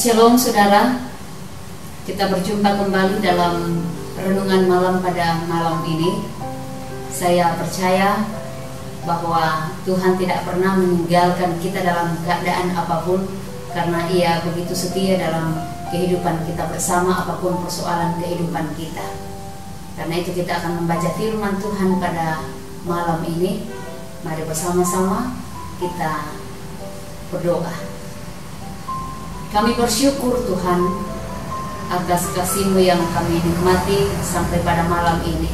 Shalom saudara, kita berjumpa kembali dalam renungan malam pada malam ini. Saya percaya bahwa Tuhan tidak pernah meninggalkan kita dalam keadaan apapun, karena Ia begitu setia dalam kehidupan kita bersama, apapun persoalan kehidupan kita. Karena itu kita akan membaca firman Tuhan pada malam ini. Mari bersama-sama kita berdoa. Kami bersyukur Tuhan atas kasih-Mu yang kami nikmati sampai pada malam ini.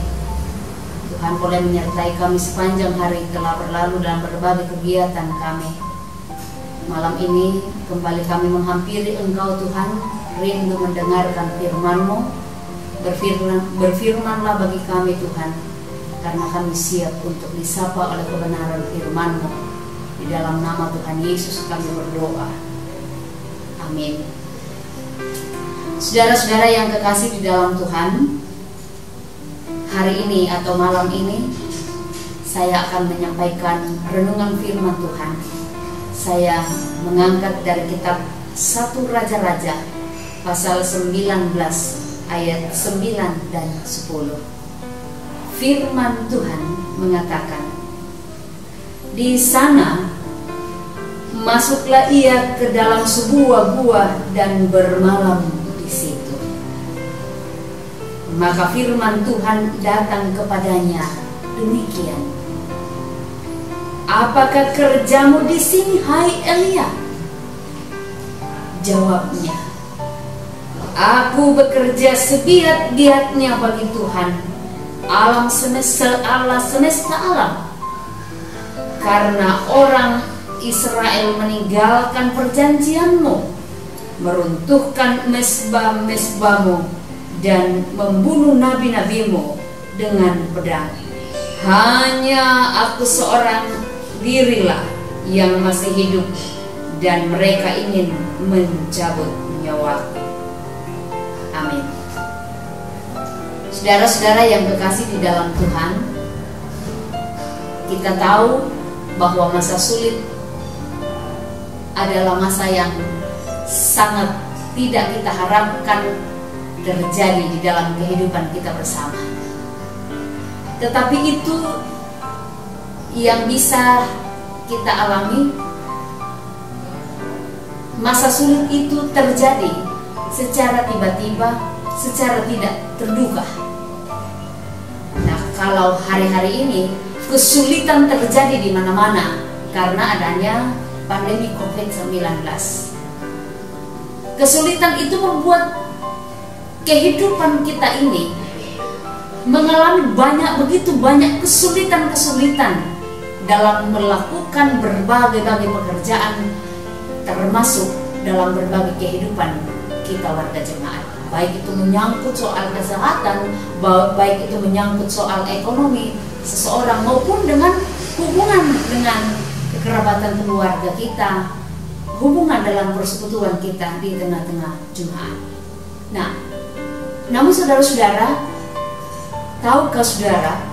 Tuhan boleh menyertai kami sepanjang hari telah berlalu dalam berbagai kegiatan kami. Malam ini kembali kami menghampiri Engkau Tuhan, rindu mendengarkan firman-Mu. Berfirmanlah bagi kami Tuhan, karena kami siap untuk disapa oleh kebenaran firman-Mu. Di dalam nama Tuhan Yesus kami berdoa. Amin. Saudara-saudara yang kekasih di dalam Tuhan, hari ini atau malam ini saya akan menyampaikan renungan firman Tuhan. Saya mengangkat dari kitab 1 Raja-Raja pasal 19 ayat 9 dan 10. Firman Tuhan mengatakan, di sana masuklah ia ke dalam sebuah gua dan bermalam di situ. Maka firman Tuhan datang kepadanya demikian, apakah kerjamu di sini, hai Elia? Jawabnya, aku bekerja segiat-giatnya bagi Tuhan, Allah semesta alam, karena orang Israel meninggalkan perjanjian-Mu, meruntuhkan mesbah-mesbah-Mu, dan membunuh nabi-nabi-Mu dengan pedang. Hanya aku seorang dirilah yang masih hidup, dan mereka ingin mencabut nyawaku. Amin. Saudara-saudara yang kekasih di dalam Tuhan, kita tahu bahwa masa sulit adalah masa yang sangat tidak kita harapkan terjadi di dalam kehidupan kita bersama. Tetapi itu yang bisa kita alami. Masa sulit itu terjadi secara tiba-tiba, secara tidak terduga. Nah, kalau hari-hari ini kesulitan terjadi di mana-mana karena adanya pandemi COVID-19. Kesulitan itu membuat kehidupan kita ini mengalami begitu banyak kesulitan-kesulitan dalam melakukan berbagai pekerjaan, termasuk dalam berbagai kehidupan kita warga jemaat. Baik itu menyangkut soal kesehatan, baik itu menyangkut soal ekonomi seseorang, maupun dengan hubungan dengan kekerabatan keluarga kita, hubungan dalam persekutuan kita di tengah-tengah jemaat. Nah, namun saudara-saudara, tahukah saudara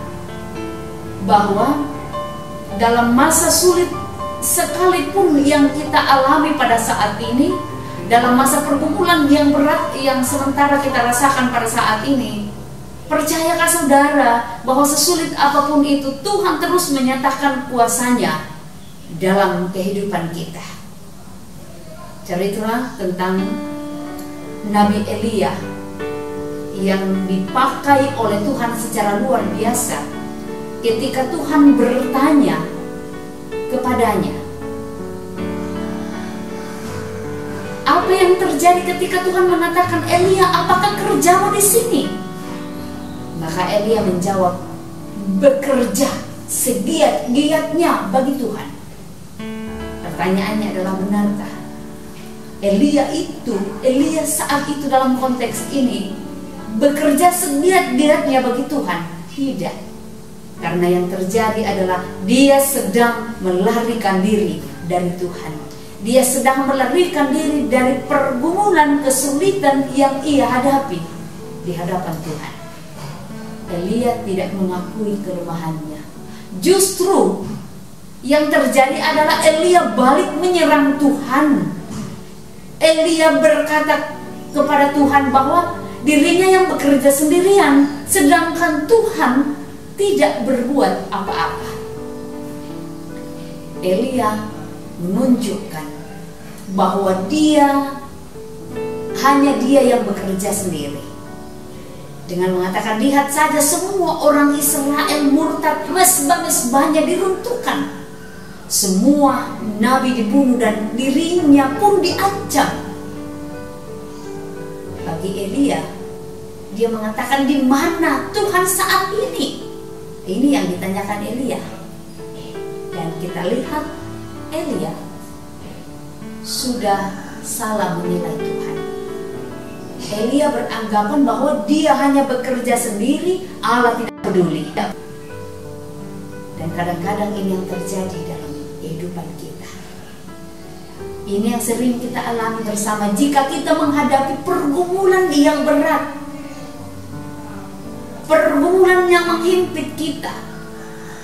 bahwa dalam masa sulit sekalipun yang kita alami pada saat ini, dalam masa pergumulan yang berat yang sementara kita rasakan pada saat ini, percayakah saudara bahwa sesulit apapun itu Tuhan terus menyatakan kuasa-Nya dalam kehidupan kita. Cerita tentang Nabi Elia yang dipakai oleh Tuhan secara luar biasa ketika Tuhan bertanya kepadanya, apa yang terjadi ketika Tuhan mengatakan, Elia, apakah kerjamu di sini? Maka Elia menjawab, bekerja segiat-giatnya bagi Tuhan. Pertanyaannya adalah, benarkah Elia saat itu dalam konteks ini bekerja segiat-giatnya bagi Tuhan? Tidak. Karena yang terjadi adalah dia sedang melarikan diri dari Tuhan. Dia sedang melarikan diri dari pergumulan kesulitan yang ia hadapi di hadapan Tuhan. Elia tidak mengakui kelemahannya. Justru yang terjadi adalah Elia balik menyerang Tuhan. Elia berkata kepada Tuhan bahwa dirinya yang bekerja sendirian, sedangkan Tuhan tidak berbuat apa-apa. Elia menunjukkan bahwa hanya dia yang bekerja sendiri, dengan mengatakan, lihat saja semua orang Israel murtad, mesbah-mesbahnya diruntuhkan, semua nabi dibunuh dan dirinya pun diancam. Bagi Elia, dia mengatakan, di mana Tuhan saat ini? Ini yang ditanyakan Elia. Dan kita lihat Elia sudah salah menilai Tuhan. Elia beranggapan bahwa dia hanya bekerja sendiri, Allah tidak peduli. Dan kadang-kadang ini yang terjadi dalam kehidupan kita. Ini yang sering kita alami bersama jika kita menghadapi pergumulan yang berat, pergumulan yang menghimpit kita,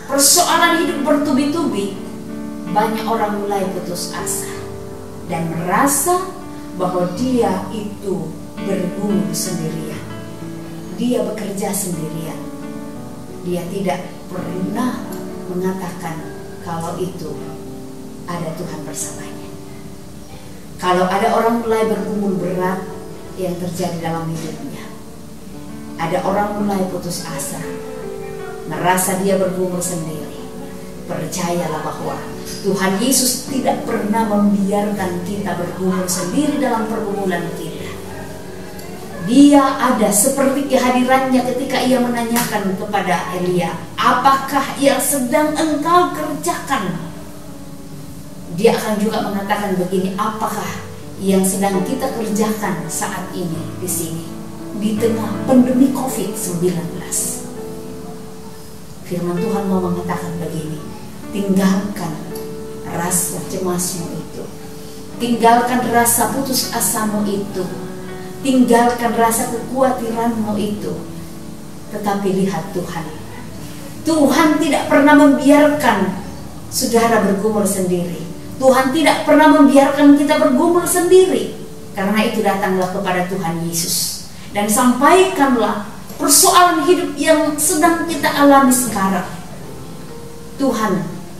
persoalan hidup bertubi-tubi. Banyak orang mulai putus asa dan merasa bahwa dia itu bergumul sendirian, dia bekerja sendirian. Dia tidak pernah mengatakan kalau itu ada Tuhan bersamanya. Kalau ada orang mulai bergumul berat yang terjadi dalam hidupnya, ada orang mulai putus asa, merasa dia bergumul sendiri, percayalah bahwa Tuhan Yesus tidak pernah membiarkan kita bergumul sendiri dalam pergumulan kita. Dia ada seperti kehadirannya ketika ia menanyakan kepada Elia, apakah yang sedang engkau kerjakan? Dia akan juga mengatakan begini, apakah yang sedang kita kerjakan saat ini di sini di tengah pandemi COVID-19? Firman Tuhan mau mengatakan begini, tinggalkan rasa cemasmu itu, tinggalkan rasa putus asamu itu, tinggalkan rasa kekhawatiranmu itu, tetapi lihat Tuhan. Tuhan tidak pernah membiarkan saudara bergumul sendiri. Tuhan tidak pernah membiarkan kita bergumul sendiri. Karena itu datanglah kepada Tuhan Yesus dan sampaikanlah persoalan hidup yang sedang kita alami sekarang. Tuhan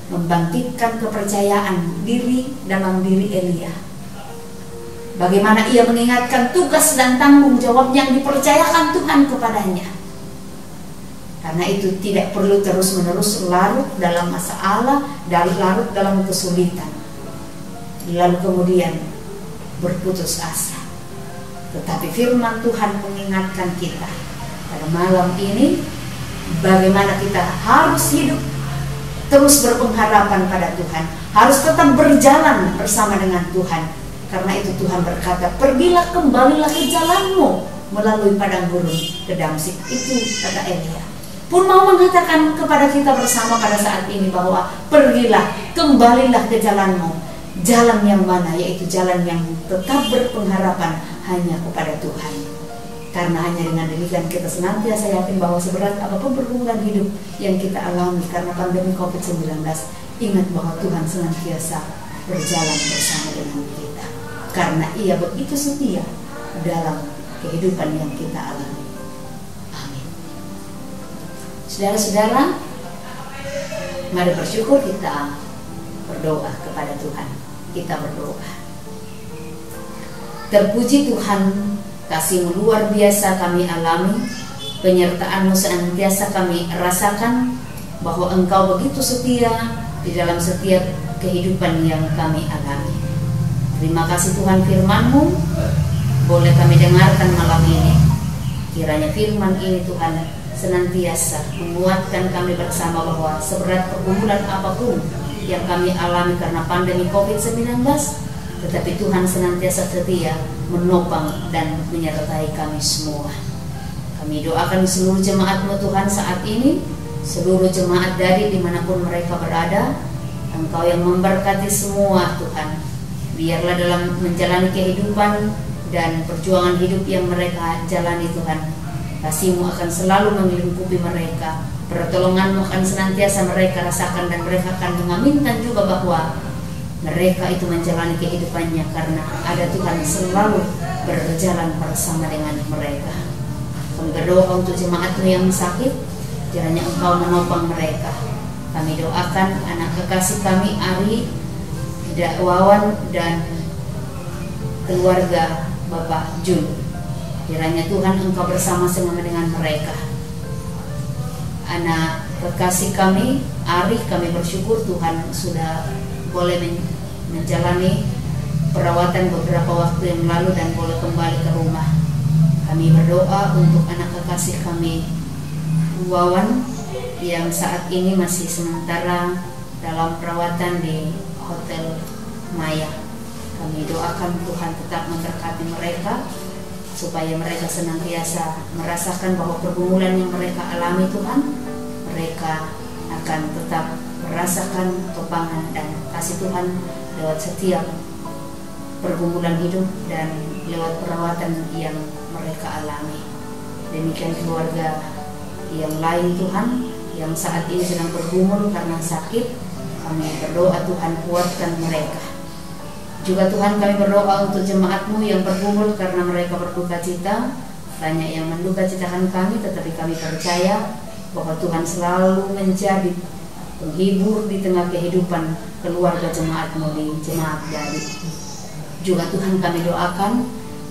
membangkitkan kepercayaan diri dalam diri Elia. Bagaimana ia mengingatkan tugas dan tanggung jawab yang dipercayakan Tuhan kepadanya. Karena itu tidak perlu terus-menerus larut dalam masalah dan larut dalam kesulitan, lalu kemudian berputus asa. Tetapi firman Tuhan mengingatkan kita pada malam ini, bagaimana kita harus hidup terus berpengharapan pada Tuhan, harus tetap berjalan bersama dengan Tuhan. Karena itu Tuhan berkata, pergilah, kembalilah ke jalanmu melalui padang gurun ke Damsyik. Itu kata Elia. Pun mau mengatakan kepada kita bersama pada saat ini bahwa pergilah, kembalilah ke jalanmu. Jalan yang mana? Yaitu jalan yang tetap berpengharapan hanya kepada Tuhan. Karena hanya dengan demikian kita senantiasa yakin bahwa seberat apapun pergumulan hidup yang kita alami karena pandemi COVID-19, ingat bahwa Tuhan senantiasa berjalan bersama dengan kita. Karena Ia begitu setia dalam kehidupan yang kita alami. Amin. Saudara-saudara, mari bersyukur, kita berdoa kepada Tuhan. Kita berdoa. Terpuji Tuhan, kasih-Mu luar biasa kami alami, penyertaan-Mu senantiasa kami rasakan, bahwa Engkau begitu setia di dalam setiap kehidupan yang kami alami. Terima kasih Tuhan, firman-Mu boleh kami dengarkan malam ini. Kiranya firman ini Tuhan senantiasa menguatkan kami bersama bahwa seberat pergumulan apapun yang kami alami karena pandemi COVID-19, tetapi Tuhan senantiasa setia menopang dan menyertai kami semua. Kami doakan seluruh jemaat-Mu Tuhan saat ini, seluruh jemaat dari dimanapun mereka berada, Engkau yang memberkati semua Tuhan. Biarlah dalam menjalani kehidupan dan perjuangan hidup yang mereka jalani Tuhan, kasih-Mu akan selalu melingkupi mereka, pertolongan-Mu akan senantiasa mereka rasakan, dan mereka akan mengaminkan juga bahwa mereka itu menjalani kehidupannya karena ada Tuhan selalu berjalan bersama dengan mereka. Kami berdoa untuk jemaat-Mu yang sakit, kiranya Engkau menopang mereka. Kami doakan anak kekasih kami Ari, Wawan dan keluarga Bapak Jun. Kiranya Tuhan Engkau bersama-sama dengan mereka. Anak kekasih kami Ari, kami bersyukur Tuhan sudah boleh menjalani perawatan beberapa waktu yang lalu dan boleh kembali ke rumah. Kami berdoa untuk anak kekasih kami Wawan yang saat ini masih sementara dalam perawatan di Hotel Maya. Kami doakan Tuhan tetap memberkati mereka supaya mereka senantiasa merasakan bahwa pergumulan yang mereka alami Tuhan, mereka akan tetap merasakan topangan dan kasih Tuhan lewat setiap pergumulan hidup dan lewat perawatan yang mereka alami. Demikian keluarga yang lain Tuhan yang saat ini sedang bergumul karena sakit, kami berdoa Tuhan kuatkan mereka. Juga Tuhan kami berdoa untuk jemaat-Mu yang bergumul karena mereka berduka cita. Banyak yang menduka citakan kami, tetapi kami percaya bahwa Tuhan selalu menjadi penghibur di tengah kehidupan keluarga jemaat-Mu di Jemaat Dali. Juga Tuhan kami doakan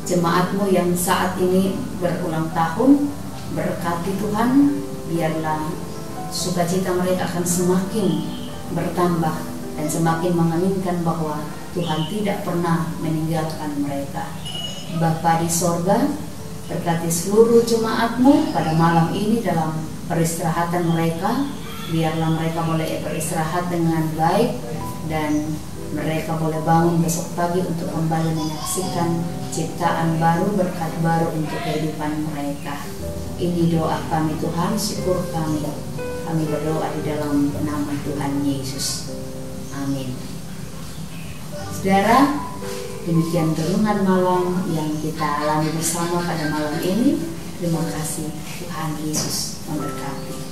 jemaat-Mu yang saat ini berulang tahun, berkati Tuhan, biarlah sukacita mereka akan semakin bertambah dan semakin mengaminkan bahwa Tuhan tidak pernah meninggalkan mereka. Bapa di sorga, berkati seluruh jemaat-Mu pada malam ini dalam peristirahatan mereka. Biarlah mereka boleh beristirahat dengan baik dan mereka boleh bangun besok pagi untuk kembali menyaksikan ciptaan baru, berkat baru untuk kehidupan mereka. Ini doa kami Tuhan, syukur kami. Kami berdoa di dalam nama Tuhan Yesus. Amin. Saudara, demikian renungan malam yang kita alami bersama pada malam ini. Terima kasih, Tuhan Yesus memberkati.